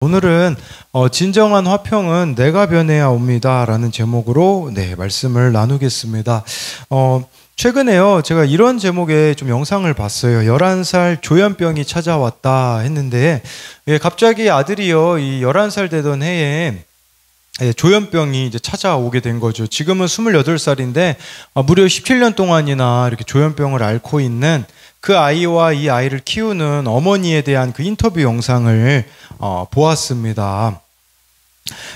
오늘은 진정한 화평은 내가 변해야 옵니다 라는 제목으로 말씀을 나누겠습니다. 최근에요, 제가 이런 제목의 좀 영상을 봤어요. 11살 조현병이 찾아왔다 했는데, 갑자기 아들이요, 이 11살 되던 해에 조현병이 이제 찾아오게 된 거죠. 지금은 28살인데 무려 17년 동안이나 이렇게 조현병을 앓고 있는 그 아이와 이 아이를 키우는 어머니에 대한 그 인터뷰 영상을 보았습니다.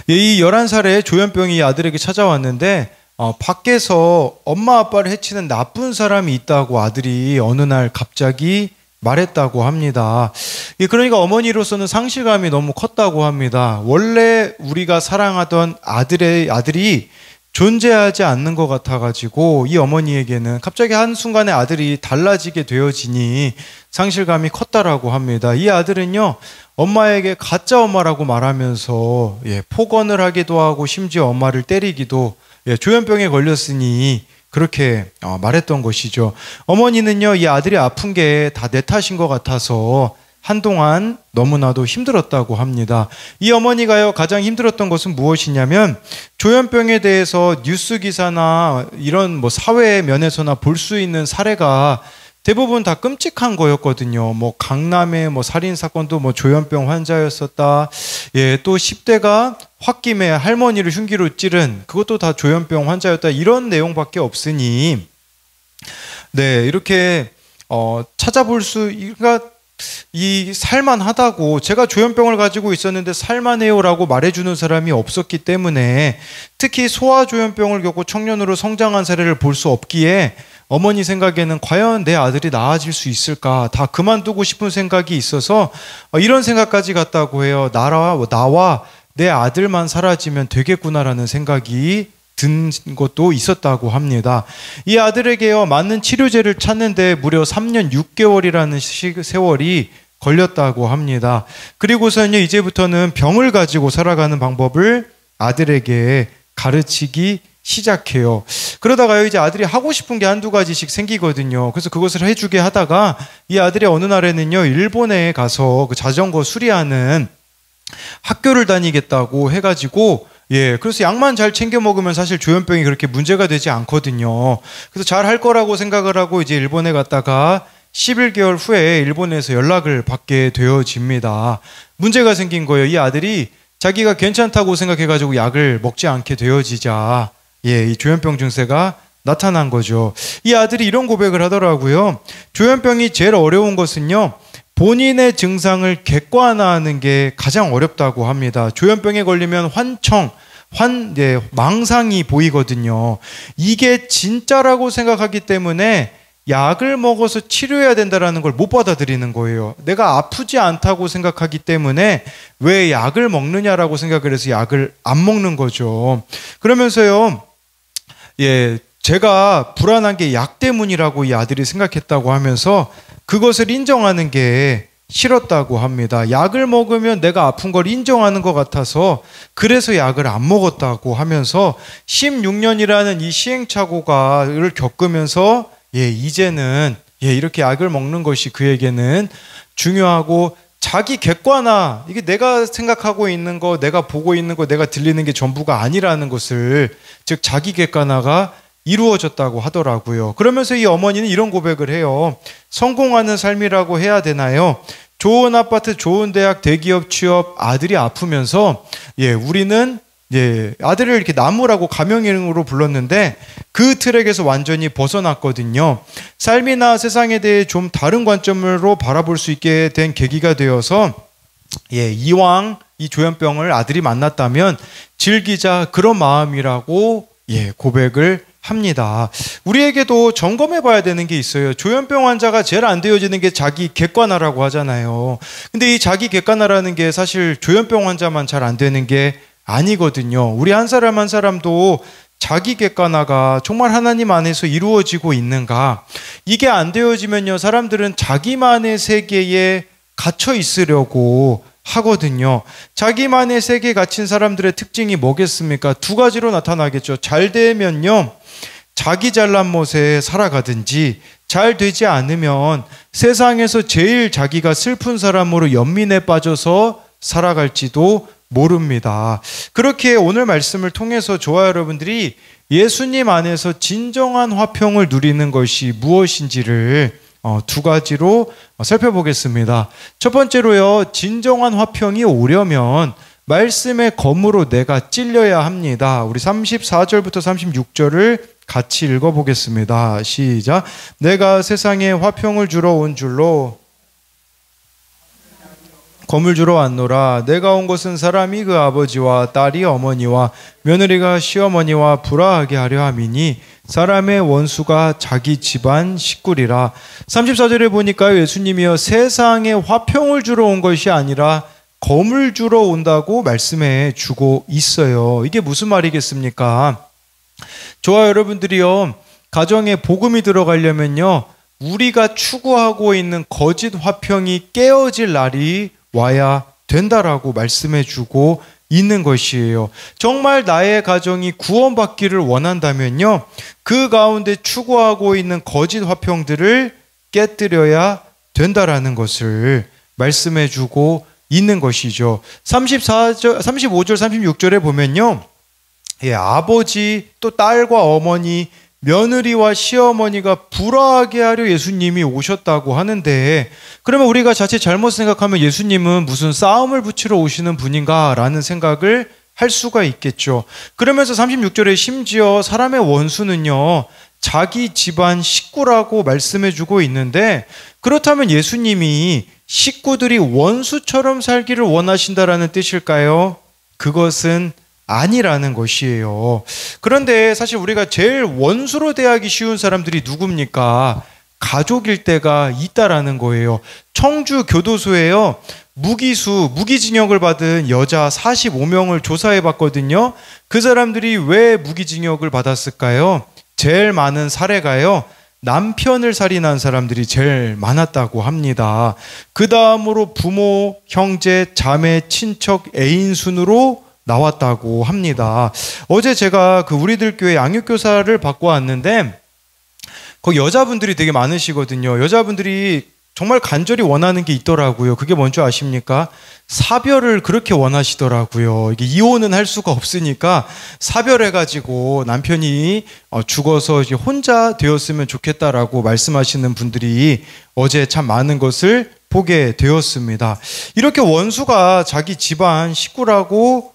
이 11살의 조현병이 아들에게 찾아왔는데 밖에서 엄마 아빠를 해치는 나쁜 사람이 있다고 아들이 어느 날 갑자기 말했다고 합니다. 그러니까 어머니로서는 상실감이 너무 컸다고 합니다. 원래 우리가 사랑하던 아들이 존재하지 않는 것 같아가지고 이 어머니에게는 갑자기 한순간에 아들이 달라지게 되어지니 상실감이 컸다라고 합니다. 이 아들은요, 엄마에게 가짜 엄마라고 말하면서 폭언을 하기도 하고 심지어 엄마를 때리기도, 조현병에 걸렸으니 그렇게 말했던 것이죠. 어머니는요, 이 아들이 아픈 게 다 내 탓인 것 같아서 한동안 너무나도 힘들었다고 합니다. 이 어머니가요, 가장 힘들었던 것은 무엇이냐면 조현병에 대해서 뉴스 기사나 이런 사회 면에서나 볼 수 있는 사례가 대부분 다 끔찍한 거였거든요. 강남의 살인 사건도 조현병 환자였었다. 또 10대가 홧김에 할머니를 흉기로 찌른 그것도 다 조현병 환자였다. 이런 내용밖에 없으니 이렇게 찾아볼 그러니까 이 살만하다고, 제가 조현병을 가지고 있었는데 살만해요라고 말해주는 사람이 없었기 때문에, 특히 소아조현병을 겪고 청년으로 성장한 사례를 볼 수 없기에 어머니 생각에는 과연 내 아들이 나아질 수 있을까, 다 그만두고 싶은 생각이 있어서 이런 생각까지 갔다고 해요. 나와 내 아들만 사라지면 되겠구나라는 생각이 든 것도 있었다고 합니다. 이 아들에게요, 맞는 치료제를 찾는데 무려 3년 6개월이라는 세월이 걸렸다고 합니다. 그리고서는요, 이제부터는 병을 가지고 살아가는 방법을 아들에게 가르치기 시작해요. 그러다가요, 이제 아들이 하고 싶은 게 한두 가지씩 생기거든요. 그래서 그것을 해주게 하다가 이 아들이 어느 날에는요, 일본에 가서 그 자전거 수리하는 학교를 다니겠다고 해가지고, 그래서 약만 잘 챙겨 먹으면 사실 조현병이 그렇게 문제가 되지 않거든요. 그래서 잘 할 거라고 생각을 하고 이제 일본에 갔다가 11개월 후에 일본에서 연락을 받게 되어집니다. 문제가 생긴 거예요. 이 아들이 자기가 괜찮다고 생각해가지고 약을 먹지 않게 되어지자 이 조현병 증세가 나타난 거죠. 이 아들이 이런 고백을 하더라고요. 조현병이 제일 어려운 것은요, 본인의 증상을 객관화하는 게 가장 어렵다고 합니다. 조현병에 걸리면 망상이 보이거든요. 이게 진짜라고 생각하기 때문에 약을 먹어서 치료해야 된다는 걸 못 받아들이는 거예요. 내가 아프지 않다고 생각하기 때문에 왜 약을 먹느냐라고 생각을 해서 약을 안 먹는 거죠. 그러면서요, 제가 불안한 게 약 때문이라고 이 아들이 생각했다고 하면서 그것을 인정하는 게 싫었다고 합니다. 약을 먹으면 내가 아픈 걸 인정하는 것 같아서 그래서 약을 안 먹었다고 하면서 16년이라는 이 시행착오를 겪으면서 이제는 이렇게 약을 먹는 것이 그에게는 중요하고, 자기 객관화, 이게 내가 생각하고 있는 거, 내가 보고 있는 거, 내가 들리는 게 전부가 아니라는 것을, 즉 자기 객관화가 이루어졌다고 하더라고요. 그러면서 이 어머니는 이런 고백을 해요. 성공하는 삶이라고 해야 되나요? 좋은 아파트, 좋은 대학, 대기업 취업, 아들이 아프면서 우리는 아들을 이렇게 나무라고 가명으로 불렀는데 그 트랙에서 완전히 벗어났거든요. 삶이나 세상에 대해 좀 다른 관점으로 바라볼 수 있게 된 계기가 되어서 이왕 이 조현병을 아들이 만났다면 즐기자, 그런 마음이라고 고백을 합니다. 우리에게도 점검해 봐야 되는 게 있어요. 조현병 환자가 제일 안 되어지는 게 자기 객관화라고 하잖아요. 근데 이 자기 객관화라는 게 사실 조현병 환자만 잘 안 되는 게 아니거든요. 우리 한 사람 한 사람도 자기 객관화가 정말 하나님 안에서 이루어지고 있는가, 이게 안 되어지면요, 사람들은 자기만의 세계에 갇혀 있으려고 하거든요. 자기만의 세계에 갇힌 사람들의 특징이 뭐겠습니까? 두 가지로 나타나겠죠. 잘 되면요, 자기 잘난 못에 살아가든지, 잘 되지 않으면 세상에서 제일 자기가 슬픈 사람으로 연민에 빠져서 살아갈지도 모릅니다. 그렇게 오늘 말씀을 통해서 저와 여러분들이 예수님 안에서 진정한 화평을 누리는 것이 무엇인지를 두 가지로 살펴보겠습니다. 첫 번째로요, 진정한 화평이 오려면 말씀의 검으로 내가 찔려야 합니다. 우리 34절부터 36절을 같이 읽어보겠습니다. 시작. 내가 세상에 화평을 주러 온 줄로 검을 주러 왔노라. 내가 온 것은 사람이 그 아버지와 딸이 어머니와 며느리가 시어머니와 불화하게 하려 함이니 사람의 원수가 자기 집안 식구리라. 34절에 보니까 예수님이요, 세상에 화평을 주러 온 것이 아니라 검을 주러 온다고 말씀해 주고 있어요. 이게 무슨 말이겠습니까? 저와 여러분들이요, 가정에 복음이 들어가려면요, 우리가 추구하고 있는 거짓 화평이 깨어질 날이 와야 된다라고 말씀해 주고 있는 것이에요. 정말 나의 가정이 구원받기를 원한다면요, 그 가운데 추구하고 있는 거짓 화평들을 깨뜨려야 된다라는 것을 말씀해 주고 있는 것이죠. 35절, 36절에 보면요, 아버지 또 딸과 어머니, 며느리와 시어머니가 불화하게 하려 예수님이 오셨다고 하는데, 그러면 우리가 자칫 잘못 생각하면 예수님은 무슨 싸움을 붙이러 오시는 분인가 라는 생각을 할 수가 있겠죠. 그러면서 36절에 심지어 사람의 원수는요, 자기 집안 식구라고 말씀해 주고 있는데, 그렇다면 예수님이 식구들이 원수처럼 살기를 원하신다라는 뜻일까요? 그것은 아니라는 것이에요. 그런데 사실 우리가 제일 원수로 대하기 쉬운 사람들이 누굽니까? 가족일 때가 있다라는 거예요. 청주 교도소에요, 무기징역을 받은 여자 45명을 조사해 봤거든요. 그 사람들이 왜 무기징역을 받았을까요? 제일 많은 사례가요, 남편을 살인한 사람들이 제일 많았다고 합니다. 그 다음으로 부모, 형제, 자매, 친척, 애인 순으로 나왔다고 합니다. 어제 제가 그 우리들 교회 양육교사를 받고 왔는데, 거기 여자분들이 되게 많으시거든요. 여자분들이 정말 간절히 원하는 게 있더라고요. 그게 뭔지 아십니까? 사별을 그렇게 원하시더라고요. 이게 이혼은 할 수가 없으니까 사별해가지고 남편이 죽어서 이제 혼자 되었으면 좋겠다라고 말씀하시는 분들이 어제 참 많은 것을 보게 되었습니다. 이렇게 원수가 자기 집안 식구라고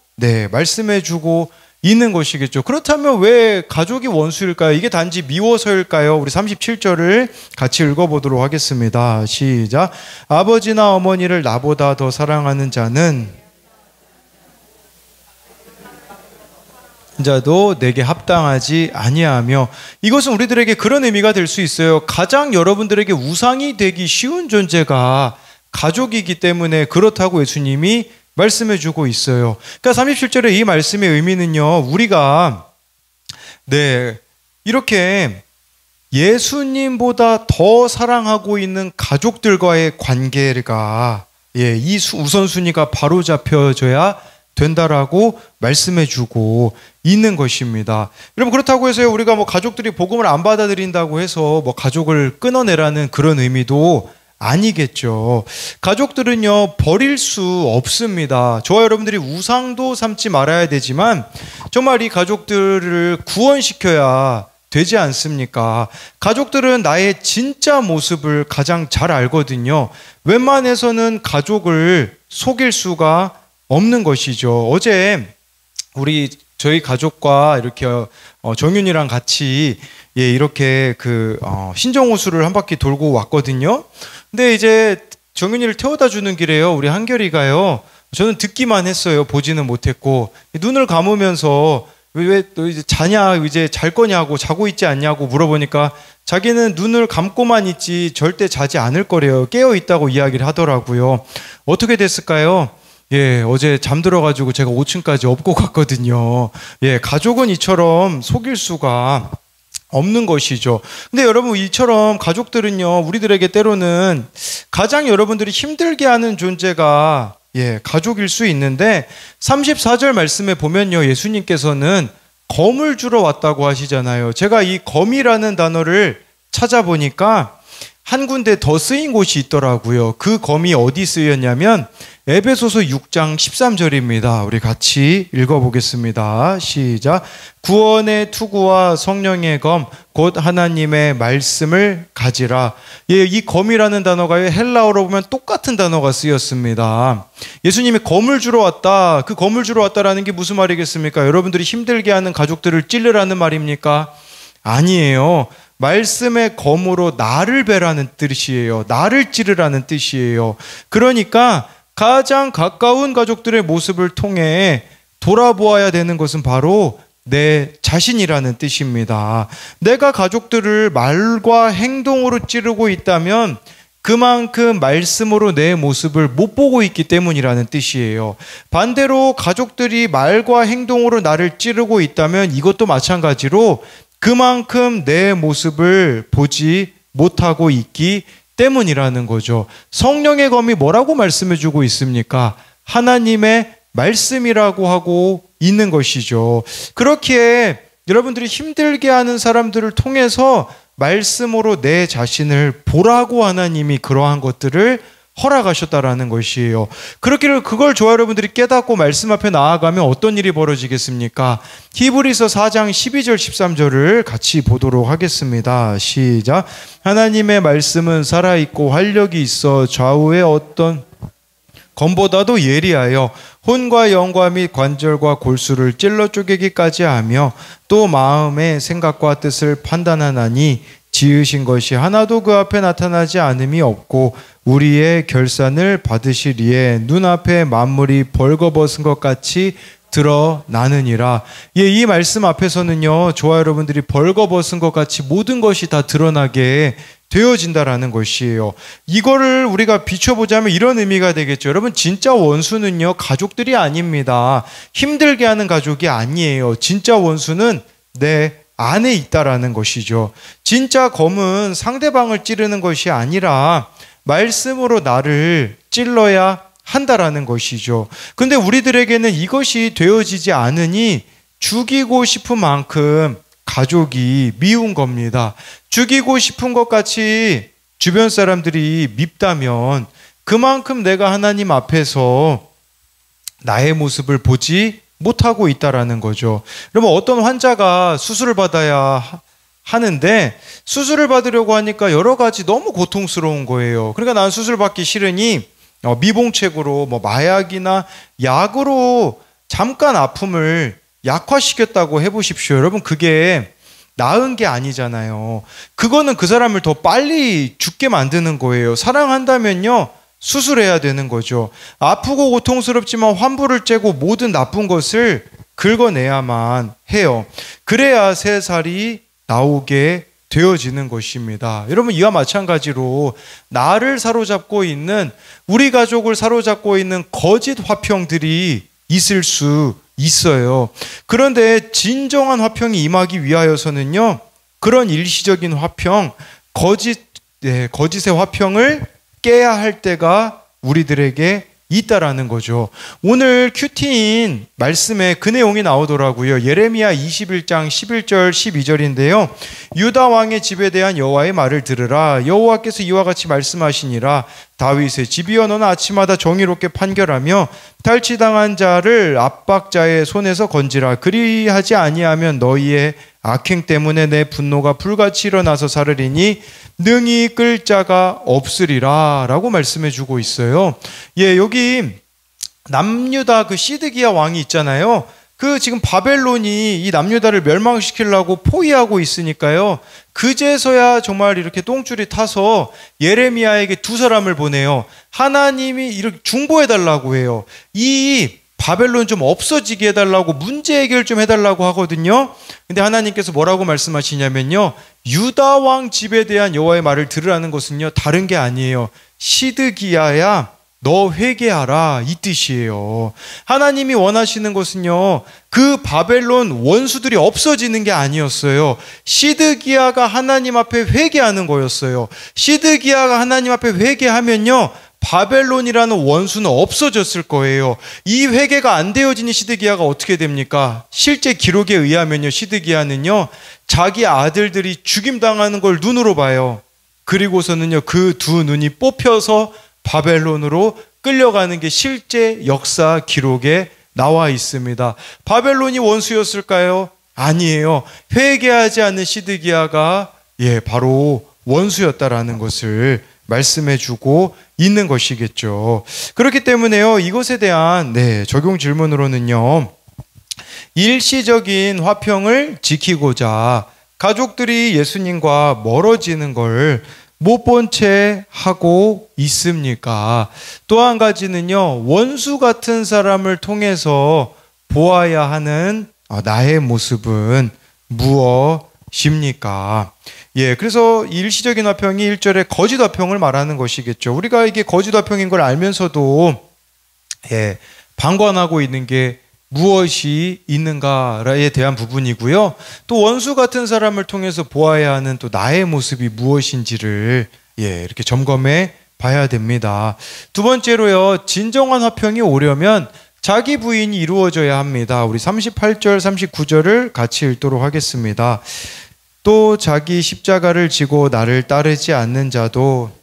말씀해주고 있는 것이겠죠. 그렇다면 왜 가족이 원수일까요? 이게 단지 미워서일까요? 우리 37절을 같이 읽어보도록 하겠습니다. 시작. 아버지나 어머니를 나보다 더 사랑하는 자는 자도 내게 합당하지 아니하며, 이것은 우리들에게 그런 의미가 될 수 있어요. 가장 여러분들에게 우상이 되기 쉬운 존재가 가족이기 때문에 그렇다고 예수님이 말씀해 주고 있어요. 그러니까 37절의 이 말씀의 의미는요, 우리가 이렇게 예수님보다 더 사랑하고 있는 가족들과의 관계가 이 우선순위가 바로 잡혀져야 된다라고 말씀해 주고 있는 것입니다. 여러분, 그렇다고 해서 우리가 가족들이 복음을 안 받아들인다고 해서 가족을 끊어내라는 그런 의미도 아니겠죠. 가족들은요, 버릴 수 없습니다. 저와 여러분들이 우상도 삼지 말아야 되지만 정말 이 가족들을 구원시켜야 되지 않습니까? 가족들은 나의 진짜 모습을 가장 잘 알거든요. 웬만해서는 가족을 속일 수가 없는 것이죠. 어제 저희 가족과 이렇게 정윤이랑 같이 이렇게 신정호수를 한 바퀴 돌고 왔거든요. 근데 이제 정윤이를 태워다 주는 길에요, 우리 한결이가요, 저는 듣기만 했어요. 보지는 못했고, 눈을 감으면서 왜 너 이제 자냐, 이제 잘 거냐고, 자고 있지 않냐고 물어보니까 자기는 눈을 감고만 있지 절대 자지 않을 거래요. 깨어 있다고 이야기를 하더라고요. 어떻게 됐을까요? 어제 잠들어가지고 제가 5층까지 업고 갔거든요. 가족은 이처럼 속일 수가 없는 것이죠. 근데 여러분, 이처럼 가족들은요, 우리들에게 때로는 가장 여러분들이 힘들게 하는 존재가 가족일 수 있는데, 34절 말씀에 보면요, 예수님께서는 검을 주러 왔다고 하시잖아요. 제가 이 검이라는 단어를 찾아보니까 한 군데 더 쓰인 곳이 있더라고요. 그 검이 어디 쓰였냐면 에베소서 6장 13절입니다. 우리 같이 읽어보겠습니다. 시작. 구원의 투구와 성령의 검 곧 하나님의 말씀을 가지라. 예, 이 검이라는 단어가 헬라어로 보면 똑같은 단어가 쓰였습니다. 예수님이 검을 주러 왔다. 그 검을 주러 왔다라는 게 무슨 말이겠습니까? 여러분들이 힘들게 하는 가족들을 찌르라는 말입니까? 아니에요. 말씀의 검으로 나를 베라는 뜻이에요. 나를 찌르라는 뜻이에요. 그러니까 가장 가까운 가족들의 모습을 통해 돌아보아야 되는 것은 바로 내 자신이라는 뜻입니다. 내가 가족들을 말과 행동으로 찌르고 있다면 그만큼 말씀으로 내 모습을 못 보고 있기 때문이라는 뜻이에요. 반대로 가족들이 말과 행동으로 나를 찌르고 있다면 이것도 마찬가지로 그만큼 내 모습을 보지 못하고 있기 때문이라는 거죠. 성령의 검이 뭐라고 말씀해주고 있습니까? 하나님의 말씀이라고 하고 있는 것이죠. 그렇기에 여러분들이 힘들게 하는 사람들을 통해서 말씀으로 내 자신을 보라고 하나님이 그러한 것들을 허락하셨다라는 것이에요. 그렇기를 그걸 저와 여러분들이 깨닫고 말씀 앞에 나아가면 어떤 일이 벌어지겠습니까? 히브리서 4장 12절 13절을 같이 보도록 하겠습니다. 시작. 하나님의 말씀은 살아있고 활력이 있어 좌우의 어떤 검보다도 예리하여 혼과 영과 및 관절과 골수를 찔러 쪼개기까지 하며 또 마음의 생각과 뜻을 판단하나니 지으신 것이 하나도 그 앞에 나타나지 않음이 없고 우리의 결산을 받으시리에 눈앞에 만물이 벌거벗은 것 같이 드러나느니라. 예, 이 말씀 앞에서는요, 저와 여러분들이 벌거벗은 것 같이 모든 것이 다 드러나게 되어진다라는 것이에요. 이거를 우리가 비춰보자면 이런 의미가 되겠죠. 여러분, 진짜 원수는요, 가족들이 아닙니다. 힘들게 하는 가족이 아니에요. 진짜 원수는 내 안에 있다라는 것이죠. 진짜 검은 상대방을 찌르는 것이 아니라 말씀으로 나를 찔러야 한다라는 것이죠. 근데 우리들에게는 이것이 되어지지 않으니 죽이고 싶은 만큼 가족이 미운 겁니다. 죽이고 싶은 것 같이 주변 사람들이 밉다면 그만큼 내가 하나님 앞에서 나의 모습을 보지 못하고 있다라는 거죠. 그러면 어떤 환자가 수술을 받아야 하는데 수술을 받으려고 하니까 여러 가지 너무 고통스러운 거예요. 그러니까 난 수술 받기 싫으니 미봉책으로 마약이나 약으로 잠깐 아픔을 약화시켰다고 해보십시오. 여러분, 그게 나은 게 아니잖아요. 그거는 그 사람을 더 빨리 죽게 만드는 거예요. 사랑한다면요, 수술해야 되는 거죠. 아프고 고통스럽지만 환부를 째고 모든 나쁜 것을 긁어내야만 해요. 그래야 새 살이 나오게 되어지는 것입니다. 여러분, 이와 마찬가지로 나를 사로잡고 있는, 우리 가족을 사로잡고 있는 거짓 화평들이 있을 수 있어요. 그런데 진정한 화평이 임하기 위하여서는요, 그런 일시적인 화평, 거짓의 화평을 깨야 할 때가 우리들에게 있다라는 거죠. 오늘 큐티인 말씀에 그 내용이 나오더라고요. 예레미야 21장 11절 12절인데요. 유다 왕의 집에 대한 여호와의 말을 들으라. 여호와께서 이와 같이 말씀하시니라. 다윗의 집이여, 너는 아침마다 정의롭게 판결하며 탈취당한 자를 압박자의 손에서 건지라. 그리하지 아니하면 너희의 악행 때문에 내 분노가 불같이 일어나서 사르리니 능히 끌 자가 없으리라 라고 말씀해 주고 있어요. 예, 여기 남유다 그 시드기야 왕이 있잖아요. 그 지금 바벨론이 이 남유다를 멸망시키려고 포위하고 있으니까요, 그제서야 정말 이렇게 똥줄이 타서 예레미야에게 두 사람을 보내요. 하나님이 이렇게 중보해 달라고 해요. 이 바벨론 좀 없어지게 해달라고, 문제 해결 좀 해달라고 하거든요. 근데 하나님께서 뭐라고 말씀하시냐면요, 유다 왕 집에 대한 여호와의 말을 들으라는 것은요, 다른 게 아니에요. 시드기야야, 너 회개하라, 이 뜻이에요. 하나님이 원하시는 것은요, 그 바벨론 원수들이 없어지는 게 아니었어요. 시드기야가 하나님 앞에 회개하는 거였어요. 시드기야가 하나님 앞에 회개하면요, 바벨론이라는 원수는 없어졌을 거예요. 이 회개가 안 되어지는 시드기야가 어떻게 됩니까? 실제 기록에 의하면요, 시드기야는요, 자기 아들들이 죽임당하는 걸 눈으로 봐요. 그리고서는요, 그 두 눈이 뽑혀서 바벨론으로 끌려가는 게 실제 역사 기록에 나와 있습니다. 바벨론이 원수였을까요? 아니에요. 회개하지 않는 시드기야가 바로 원수였다라는 것을 말씀해주고 있는 것이겠죠. 그렇기 때문에요, 이것에 대한 적용 질문으로는요, 일시적인 화평을 지키고자 가족들이 예수님과 멀어지는 걸 못 본 채 하고 있습니까? 또 한 가지는요, 원수 같은 사람을 통해서 보아야 하는 나의 모습은 무엇입니까? 그래서 일시적인 화평이 1절에 거짓 화평을 말하는 것이겠죠. 우리가 이게 거짓 화평인 걸 알면서도 방관하고 있는 게 무엇이 있는가에 대한 부분이고요. 또 원수 같은 사람을 통해서 보아야 하는 또 나의 모습이 무엇인지를 이렇게 점검해 봐야 됩니다. 두 번째로요, 진정한 화평이 오려면 자기 부인이 이루어져야 합니다. 우리 38절, 39절을 같이 읽도록 하겠습니다. 또 자기 십자가를 지고 나를 따르지 않는 자도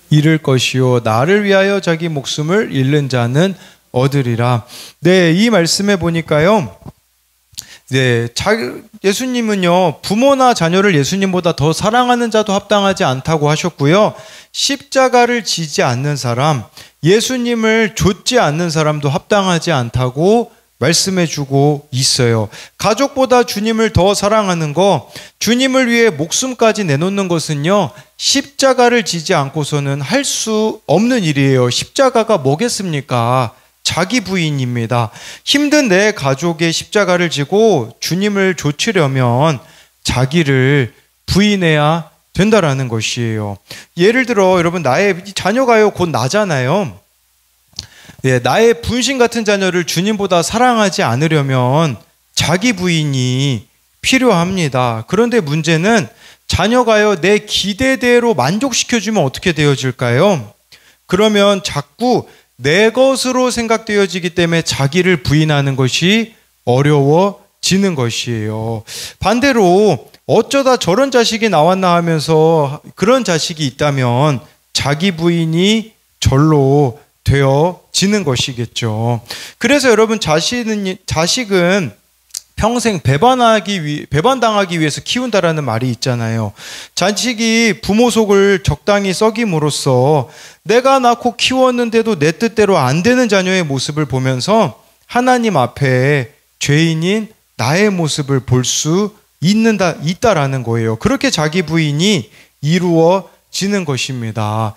잃을 것이요 나를 위하여 자기 목숨을 잃는 자는 얻으리라. 이 말씀에 보니까요, 예수님은요, 부모나 자녀를 예수님보다 더 사랑하는 자도 합당하지 않다고 하셨고요, 십자가를 지지 않는 사람, 예수님을 좇지 않는 사람도 합당하지 않다고 말씀해주고 있어요. 가족보다 주님을 더 사랑하는 거, 주님을 위해 목숨까지 내놓는 것은요, 십자가를 지지 않고서는 할 수 없는 일이에요. 십자가가 뭐겠습니까? 자기 부인입니다. 힘든 내 가족의 십자가를 지고 주님을 좇으려면 자기를 부인해야 된다라는 것이에요. 예를 들어 여러분, 나의 자녀가요, 곧 나잖아요. 나의 분신 같은 자녀를 주님보다 사랑하지 않으려면 자기 부인이 필요합니다. 그런데 문제는 자녀가요, 내 기대대로 만족시켜주면 어떻게 되어질까요? 그러면 자꾸 내 것으로 생각되어지기 때문에 자기를 부인하는 것이 어려워지는 것이에요. 반대로 어쩌다 저런 자식이 나왔나 하면서 그런 자식이 있다면 자기 부인이 절로 되어지는 것이겠죠. 그래서 여러분, 자식은 평생 배반당하기 위해서 키운다라는 말이 있잖아요. 자식이 부모 속을 적당히 썩임으로써 내가 낳고 키웠는데도 내 뜻대로 안 되는 자녀의 모습을 보면서 하나님 앞에 죄인인 나의 모습을 볼 수 있다라는 거예요. 그렇게 자기 부인이 이루어지는 것입니다.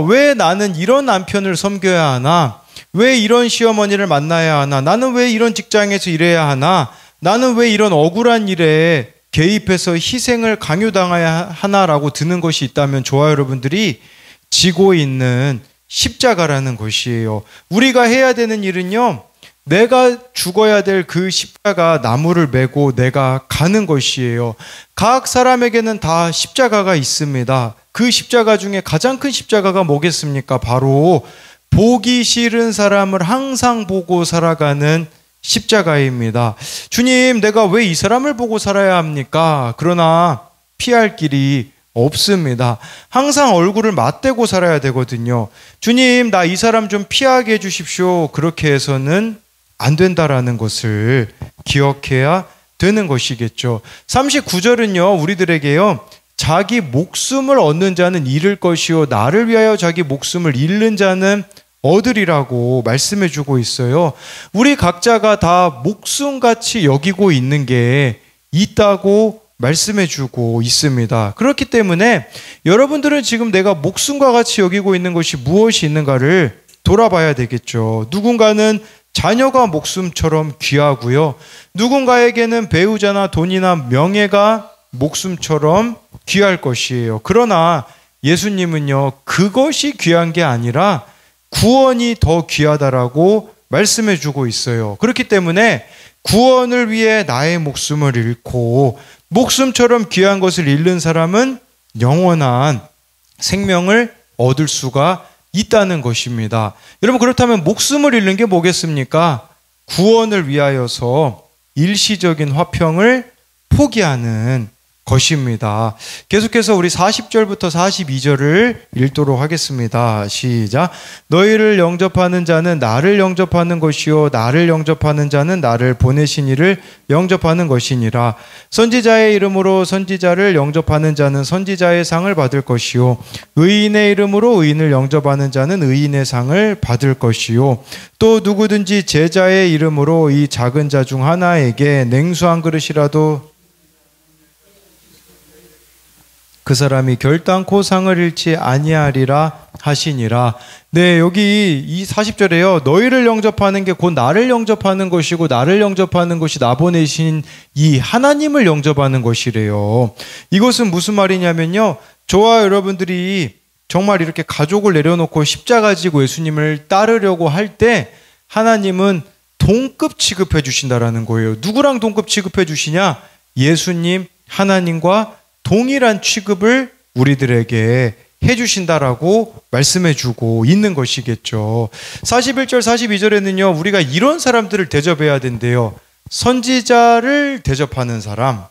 왜 나는 이런 남편을 섬겨야 하나? 왜 이런 시어머니를 만나야 하나? 나는 왜 이런 직장에서 일해야 하나? 나는 왜 이런 억울한 일에 개입해서 희생을 강요당해야 하나라고 드는 것이 있다면 저와 여러분들이 지고 있는 십자가라는 것이에요. 우리가 해야 되는 일은요, 내가 죽어야 될 그 십자가 나무를 메고 내가 가는 것이에요. 각 사람에게는 다 십자가가 있습니다. 그 십자가 중에 가장 큰 십자가가 뭐겠습니까? 바로 보기 싫은 사람을 항상 보고 살아가는 십자가입니다. 주님, 내가 왜 이 사람을 보고 살아야 합니까? 그러나 피할 길이 없습니다. 항상 얼굴을 맞대고 살아야 되거든요. 주님, 나 이 사람 좀 피하게 해주십시오. 그렇게 해서는 안 된다라는 것을 기억해야 되는 것이겠죠. 39절은요, 우리들에게요, 자기 목숨을 얻는 자는 잃을 것이요 나를 위하여 자기 목숨을 잃는 자는 얻으리라고 말씀해 주고 있어요. 우리 각자가 다 목숨같이 여기고 있는 게 있다고 말씀해 주고 있습니다. 그렇기 때문에 여러분들은 지금 내가 목숨과 같이 여기고 있는 것이 무엇이 있는가를 돌아봐야 되겠죠. 누군가는 자녀가 목숨처럼 귀하고요, 누군가에게는 배우자나 돈이나 명예가 목숨처럼 귀할 것이에요. 그러나 예수님은요, 그것이 귀한 게 아니라 구원이 더 귀하다라고 말씀해 주고 있어요. 그렇기 때문에 구원을 위해 나의 목숨을 잃고 목숨처럼 귀한 것을 잃는 사람은 영원한 생명을 얻을 수가 있다는 것입니다. 여러분, 그렇다면 목숨을 잃는 게 뭐겠습니까? 구원을 위하여서 일시적인 화평을 포기하는 것입니다. 계속해서 우리 40절부터 42절을 읽도록 하겠습니다. 시작. 너희를 영접하는 자는 나를 영접하는 것이요 나를 영접하는 자는 나를 보내신 이를 영접하는 것이니라. 선지자의 이름으로 선지자를 영접하는 자는 선지자의 상을 받을 것이요 의인의 이름으로 의인을 영접하는 자는 의인의 상을 받을 것이요 또 누구든지 제자의 이름으로 이 작은 자 중 하나에게 냉수 한 그릇이라도 그 사람이 결단코 상을 잃지 아니하리라 하시니라. 네, 여기 이 40절에요. 너희를 영접하는 게 곧 나를 영접하는 것이고 나를 영접하는 것이 나 보내신 이 하나님을 영접하는 것이래요. 이것은 무슨 말이냐면요. 저와 여러분들이 정말 이렇게 가족을 내려놓고 십자가 지고 예수님을 따르려고 할 때 하나님은 동급 취급해 주신다라는 거예요. 누구랑 동급 취급해 주시냐? 예수님, 하나님과 동일한 취급을 우리들에게 해주신다라고 말씀해주고 있는 것이겠죠. 41절 42절에는요 우리가 이런 사람들을 대접해야 된대요. 선지자를 대접하는 사람,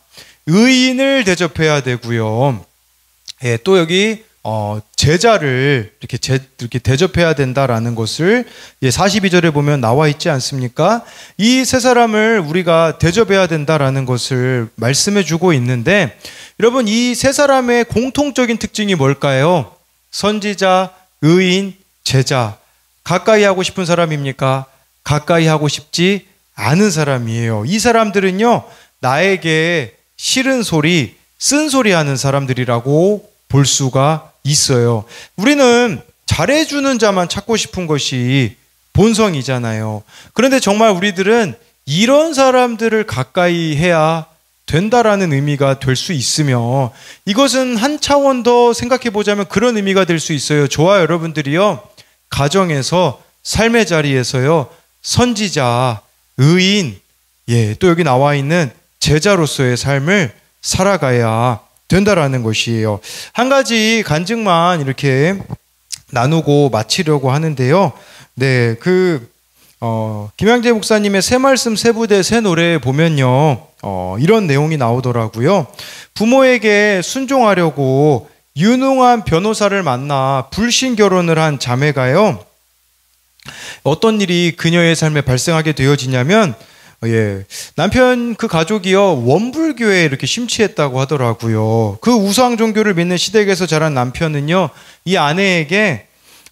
의인을 대접해야 되고요. 예, 또 여기 제자를 이렇게 대접해야 된다라는 것을 42절에 보면 나와 있지 않습니까? 이 세 사람을 우리가 대접해야 된다라는 것을 말씀해 주고 있는데 여러분 이 세 사람의 공통적인 특징이 뭘까요? 선지자, 의인, 제자. 가까이 하고 싶은 사람입니까? 가까이 하고 싶지 않은 사람이에요. 이 사람들은요 나에게 싫은 소리, 쓴소리 하는 사람들이라고 볼 수가 있어요. 우리는 잘해주는 자만 찾고 싶은 것이 본성이잖아요. 그런데 정말 우리들은 이런 사람들을 가까이 해야 된다라는 의미가 될 수 있으며 이것은 한 차원 더 생각해 보자면 그런 의미가 될 수 있어요. 저와 여러분들이요 가정에서 삶의 자리에서요 선지자, 의인, 또 여기 나와 있는 제자로서의 삶을 살아가야 된다라는 것이에요. 한 가지 간증만 이렇게 나누고 마치려고 하는데요. 네, 김양재 목사님의 새 말씀 새 부대 새 노래에 보면요, 이런 내용이 나오더라고요. 부모에게 순종하려고 유능한 변호사를 만나 불신 결혼을 한 자매가요, 어떤 일이 그녀의 삶에 발생하게 되어지냐면, 남편 그 가족이요 원불교에 이렇게 심취했다고 하더라고요. 그 우상 종교를 믿는 시댁에서 자란 남편은요 이 아내에게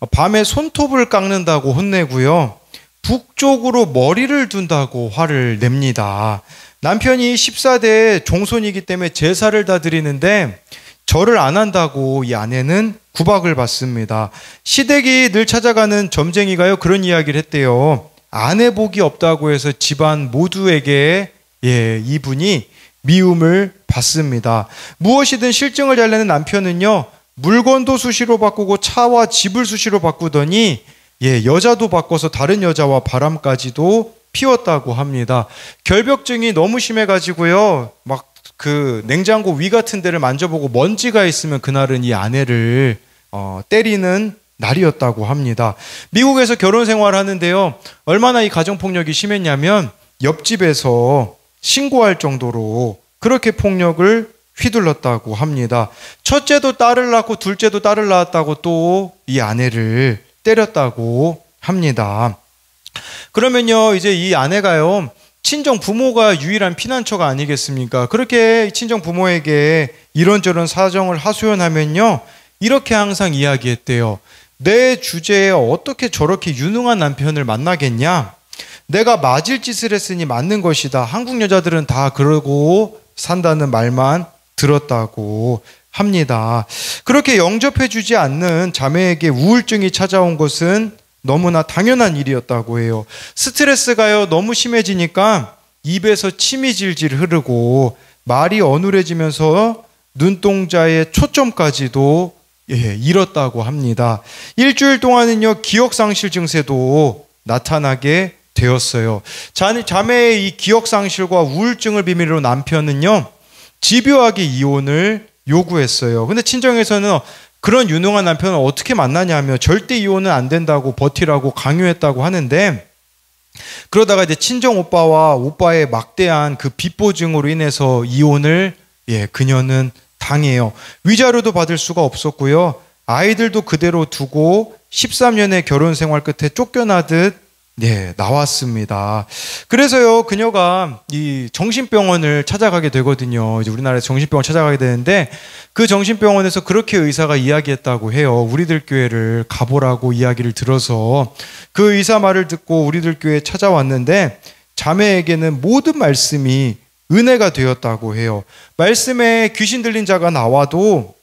밤에 손톱을 깎는다고 혼내고요 북쪽으로 머리를 둔다고 화를 냅니다. 남편이 14대 종손이기 때문에 제사를 다 드리는데 절을 안 한다고 이 아내는 구박을 받습니다. 시댁이 늘 찾아가는 점쟁이가요 그런 이야기를 했대요. 아내 복이 없다고 해서 집안 모두에게 이분이 미움을 받습니다. 무엇이든 실증을 잘 내는 남편은요 물건도 수시로 바꾸고 차와 집을 수시로 바꾸더니 여자도 바꿔서 다른 여자와 바람까지도 피웠다고 합니다. 결벽증이 너무 심해가지고요 막 그 냉장고 위 같은 데를 만져보고 먼지가 있으면 그날은 이 아내를 때리는 날이었다고 합니다. 미국에서 결혼 생활을 하는데요 얼마나 이 가정폭력이 심했냐면 옆집에서 신고할 정도로 그렇게 폭력을 휘둘렀다고 합니다. 첫째도 딸을 낳고 둘째도 딸을 낳았다고 또 이 아내를 때렸다고 합니다. 그러면요 이제 이 아내가요 친정 부모가 유일한 피난처가 아니겠습니까? 그렇게 친정 부모에게 이런저런 사정을 하소연하면요 이렇게 항상 이야기했대요. 내 주제에 어떻게 저렇게 유능한 남편을 만나겠냐? 내가 맞을 짓을 했으니 맞는 것이다. 한국 여자들은 다 그러고 산다는 말만 들었다고 합니다. 그렇게 영접해주지 않는 자매에게 우울증이 찾아온 것은 너무나 당연한 일이었다고 해요. 스트레스가요 너무 심해지니까 입에서 침이 질질 흐르고 말이 어눌해지면서 눈동자의 초점까지도 잃었다고 합니다. 일주일 동안은요 기억상실 증세도 나타나게 되었어요. 자매의 이 기억상실과 우울증을 비밀로 남편은요 집요하게 이혼을 요구했어요. 근데 친정에서는 그런 유능한 남편을 어떻게 만나냐며 절대 이혼은 안 된다고 버티라고 강요했다고 하는데, 그러다가 이제 친정 오빠와 오빠의 막대한 그 빚보증으로 인해서 이혼을 그녀는 당해요. 위자료도 받을 수가 없었고요. 아이들도 그대로 두고 13년의 결혼 생활 끝에 쫓겨나듯 나왔습니다. 그래서요, 그녀가 이 정신병원을 찾아가게 되거든요. 이제 우리나라에서 정신병원 찾아가게 되는데 그 정신병원에서 그렇게 의사가 이야기했다고 해요. 우리들 교회를 가보라고 이야기를 들어서 그 의사 말을 듣고 우리들 교회에 찾아왔는데 자매에게는 모든 말씀이 은혜가 되었다고 해요. 말씀에 귀신 들린 자가 나와도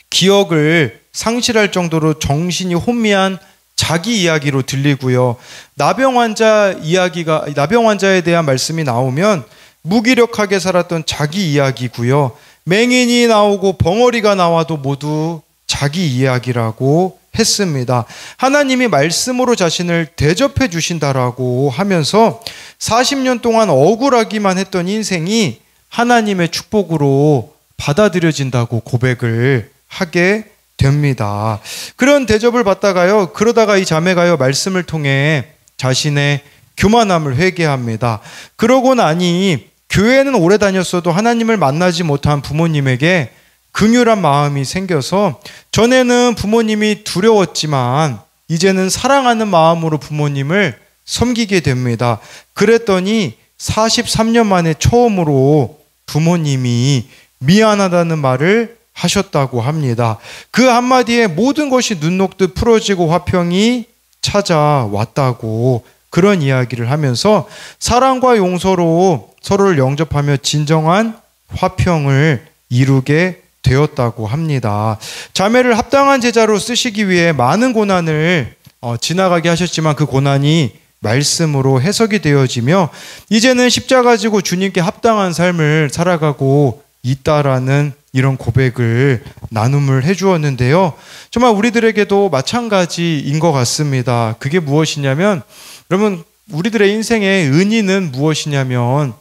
기억을 상실할 정도로 정신이 혼미한 자기 이야기로 들리고요. 나병 환자에 대한 말씀이 나오면 무기력하게 살았던 자기 이야기고요. 맹인이 나오고 벙어리가 나와도 모두 자기 이야기라고 했습니다. 하나님이 말씀으로 자신을 대접해 주신다라고 하면서 40년 동안 억울하기만 했던 인생이 하나님의 축복으로 받아들여진다고 고백을 하게 됩니다. 그런 대접을 받다가요, 그러다가 이 자매가요, 말씀을 통해 자신의 교만함을 회개합니다. 그러고 나니 교회는 오래 다녔어도 하나님을 만나지 못한 부모님에게 긍휼한 마음이 생겨서 전에는 부모님이 두려웠지만 이제는 사랑하는 마음으로 부모님을 섬기게 됩니다. 그랬더니 43년 만에 처음으로 부모님이 미안하다는 말을 하셨다고 합니다. 그 한마디에 모든 것이 눈 녹듯 풀어지고 화평이 찾아왔다고 그런 이야기를 하면서 사랑과 용서로 서로를 영접하며 진정한 화평을 이루게 되었다고 합니다. 자매를 합당한 제자로 쓰시기 위해 많은 고난을 지나가게 하셨지만 그 고난이 말씀으로 해석이 되어지며 이제는 십자가 지고 주님께 합당한 삶을 살아가고 있다라는 이런 고백을 나눔을 해주었는데요. 정말 우리들에게도 마찬가지인 것 같습니다. 그게 무엇이냐면, 여러분, 우리들의 인생의 은인은 무엇이냐면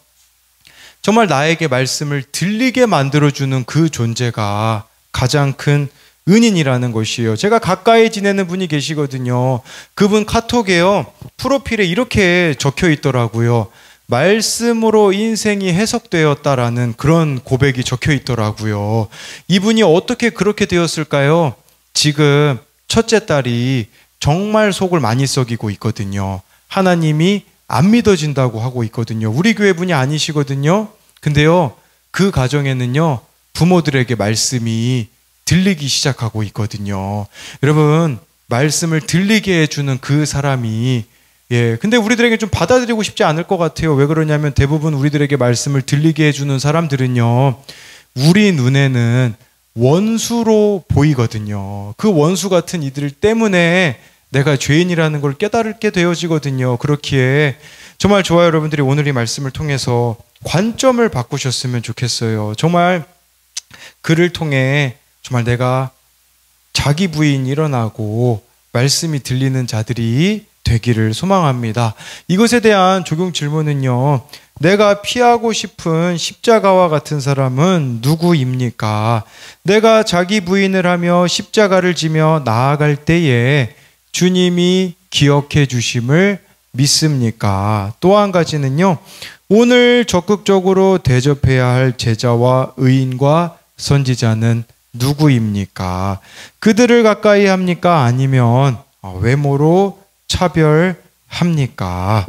정말 나에게 말씀을 들리게 만들어주는 그 존재가 가장 큰 은인이라는 것이에요. 제가 가까이 지내는 분이 계시거든요. 그분 카톡에요, 프로필에 이렇게 적혀 있더라고요. 말씀으로 인생이 해석되었다라는 그런 고백이 적혀 있더라고요. 이분이 어떻게 그렇게 되었을까요? 지금 첫째 딸이 정말 속을 많이 썩이고 있거든요. 하나님이 안 믿어진다고 하고 있거든요. 우리 교회 분이 아니시거든요. 근데요, 그 가정에는요, 부모들에게 말씀이 들리기 시작하고 있거든요. 여러분, 말씀을 들리게 해주는 그 사람이 근데 우리들에게 좀 받아들이고 싶지 않을 것 같아요. 왜 그러냐면 대부분 우리들에게 말씀을 들리게 해주는 사람들은요, 우리 눈에는 원수로 보이거든요. 그 원수 같은 이들 때문에 내가 죄인이라는 걸 깨달게 되어지거든요. 그렇기에 정말 좋아요, 여러분들이 오늘 이 말씀을 통해서 관점을 바꾸셨으면 좋겠어요. 정말 그를 통해 정말 내가 자기 부인이 일어나고 말씀이 들리는 자들이 되기를 소망합니다. 이것에 대한 적용 질문은요, 내가 피하고 싶은 십자가와 같은 사람은 누구입니까? 내가 자기 부인을 하며 십자가를 지며 나아갈 때에 주님이 기억해 주심을 믿습니까? 또 한 가지는요, 오늘 적극적으로 대접해야 할 제자와 의인과 선지자는 누구입니까? 그들을 가까이 합니까? 아니면 외모로 차별합니까?